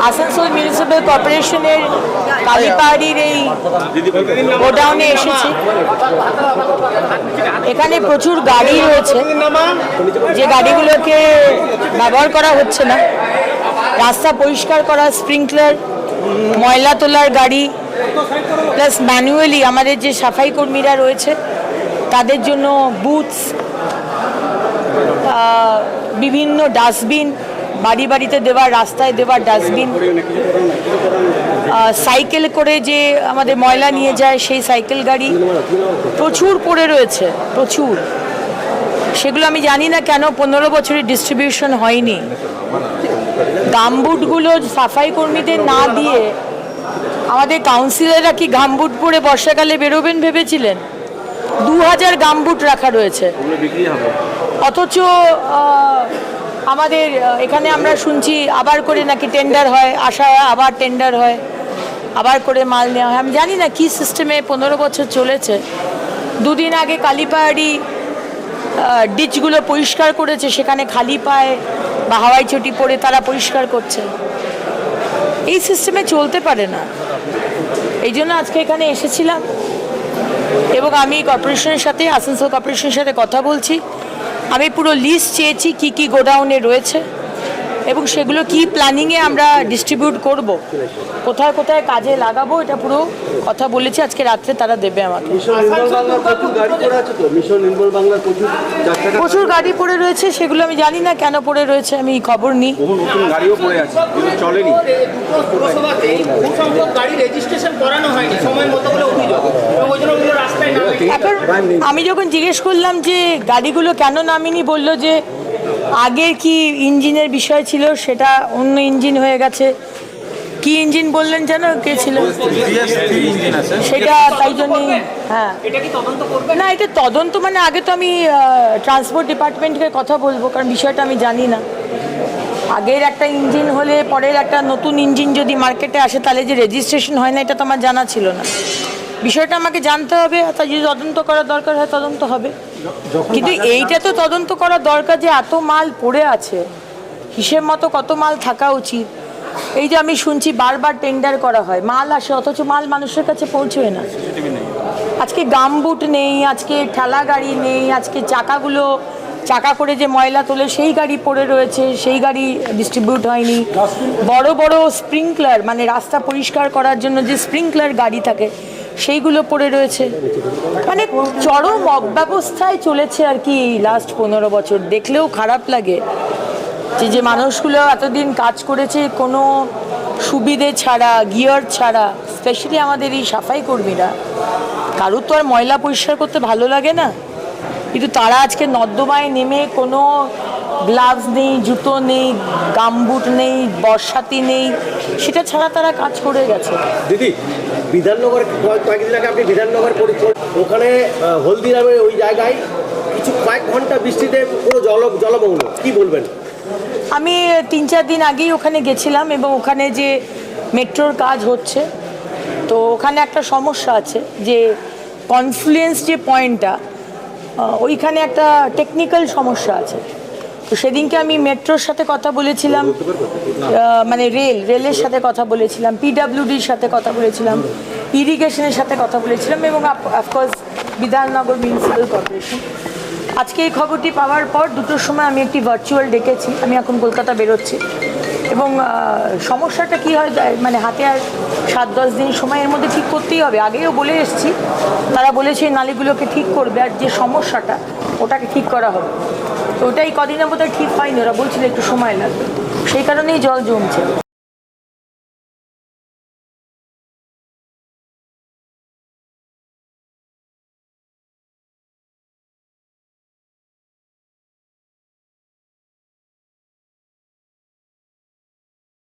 Asansol municipal কর্পোরেশনের কালীপাহাড়ির এই গোডাউনে এসেছি। এখানে প্রচুর গাড়ি রয়েছে, যে গাড়িগুলোকে ব্যবহার করা হচ্ছে না। রাস্তা পরিষ্কার করা, স্প্রিংকলার, ময়লা তোলার গাড়ি, প্লাস ম্যানুয়ালি আমাদের যে সাফাই কর্মীরা রয়েছে তাদের জন্য বুথস, বিভিন্ন ডাস্টবিন, বাড়ি বাড়িতে দেওয়ার, রাস্তায় দেওয়ার ডাস্টবিন, সাইকেল করে যে আমাদের ময়লা নিয়ে যায় সেই সাইকেল গাড়ি প্রচুর পড়ে রয়েছে, প্রচুর। সেগুলো আমি জানি না কেন 15 বছরের ডিস্ট্রিবিউশন হয়নি। গামবুটগুলো সাফাই কর্মীদের না দিয়ে আমাদের কাউন্সিলররা কি গামবুট পরে বর্ষাকালে বেরোবেন ভেবেছিলেন? 2000 গামবুট রাখা রয়েছে, অথচ আমাদের এখানে আমরা শুনছি আবার করে নাকি টেন্ডার হয়, আশা হয় আবার টেন্ডার হয়, আবার করে মাল নেওয়া হয়। আমি জানি না কী সিস্টেমে 15 বছর চলেছে। দুদিন আগে কালীপাহাড়ি ডিচগুলো পরিষ্কার করেছে, সেখানে খালি পায়ে বা হাওয়াই চটি পরে তারা পরিষ্কার করছে। এই সিস্টেমে চলতে পারে না। এই জন্য আজকে এখানে এসেছিলাম এবং আমি কর্পোরেশনের সাথে, আসানসোল কর্পোরেশনের সাথে কথা বলছি। আমি পুরো লিস্ট চেয়েছি কী কী গোডাউনে রয়েছে এবং সেগুলো কি প্ল্যানিংয়ে আমরা ডিস্ট্রিবিউট করব, কোথায় কোথায় কাজে লাগাবো, এটা পুরো কথা বলেছি। আজকে রাত্রে তারা দেবে আমাকে। প্রচুর গাড়ি পড়ে রয়েছে, সেগুলো আমি জানি না কেন পড়ে রয়েছে, আমি খবর নিই। এখন আমি যখন জিজ্ঞেস করলাম যে গাড়িগুলো কেন নামিনি, বললো যে আগের কি ইঞ্জিনের বিষয় ছিল, সেটা অন্য ইঞ্জিন হয়ে গেছে। কি ইঞ্জিন বললেন যেন, কে ছিল সেটা, তাই জন্যই। হ্যাঁ, না এটা তদন্ত, মানে আগে তো আমি ট্রান্সপোর্ট ডিপার্টমেন্টকে কথা বলবো, কারণ বিষয়টা আমি জানি না। আগের একটা ইঞ্জিন হলে পরের একটা নতুন ইঞ্জিন যদি মার্কেটে আসে তাহলে যে রেজিস্ট্রেশন হয় না, এটা তো আমার জানা ছিল না। বিষয়টা আমাকে জানতে হবে, তা যদি তদন্ত করার দরকার হয় তদন্ত হবে। কিন্তু এইটা তো তদন্ত করার দরকার যে এত মাল পড়ে আছে, হিসেব মতো কত মাল থাকা উচিত। এই যে আমি শুনছি বারবার টেন্ডার করা হয়, মাল আসে অথচ মাল মানুষের কাছে পৌঁছয় না। আজকে গামবুট নেই, আজকে ঠেলা গাড়ি নেই, আজকে চাকা করে যে ময়লা তোলে সেই গাড়ি পড়ে রয়েছে, সেই গাড়ি ডিস্ট্রিবিউট হয়নি। বড় বড় স্প্রিংকলার, মানে রাস্তা পরিষ্কার করার জন্য যে স্প্রিংকলার গাড়ি থাকে সেইগুলো পড়ে রয়েছে। মানে চরম অব্যবস্থায় চলেছে আর কি লাস্ট 15 বছর। দেখলেও খারাপ লাগে যে মানুষগুলো এতদিন কাজ করেছে কোনো সুবিধে ছাড়া, গিয়ার ছাড়া। স্পেশালি আমাদের এই সাফাই কর্মীরা, কারোর তো আর ময়লা পরিষ্কার করতে ভালো লাগে না, কিন্তু তারা আজকে নর্দমায় নেমে কোনো গ্লাভস নেই, জুতো নেই, গামবুট নেই, বর্ষাতি নেই, সেটা ছাড়া তারা কাজ করে গেছে। দিদি, বিধাননগর কয়েকদিন আগে আপনি বিধাননগর ওখানে হলদিরামের ওই জায়গায় কিছু কয়েক ঘন্টা বৃষ্টিতে পুরো জলমগ্ন, কি বলবেন? আমি 3-4 দিন আগেই ওখানে গেছিলাম এবং ওখানে যে মেট্রোর কাজ হচ্ছে, তো ওখানে একটা সমস্যা আছে যে কনফ্লুয়েন্স যে পয়েন্টটা, ওইখানে একটা টেকনিক্যাল সমস্যা আছে। তো সেদিনকে আমি মেট্রোর সাথে কথা বলেছিলাম, মানে রেলের সাথে কথা বলেছিলাম, পিডাব্লিউডির সাথে কথা বলেছিলাম, ইরিগেশনের সাথে কথা বলেছিলাম এবং অফকোর্স বিধাননগর মিউনিসিপ্যাল কর্পোরেশন। আজকে এই খবরটি পাওয়ার পর 2টোর সময় আমি একটি ভার্চুয়াল ডেকেছি। আমি এখন কলকাতা বেরোচ্ছি এবং সমস্যাটা কী হয়, মানে হাতে আর 7-10 দিন সময়ের মধ্যে ঠিক করতেই হবে। আগেও বলে এসেছি, তারা বলেছে এই নালীগুলোকে ঠিক করবে, আর যে সমস্যাটা ওটাকে ঠিক করা হবে। তো ওটাই কদিনের মধ্যে ঠিক হয়নি, ওরা বলছিল একটু সময় লাগবে, সেই কারণেই জল জমছে।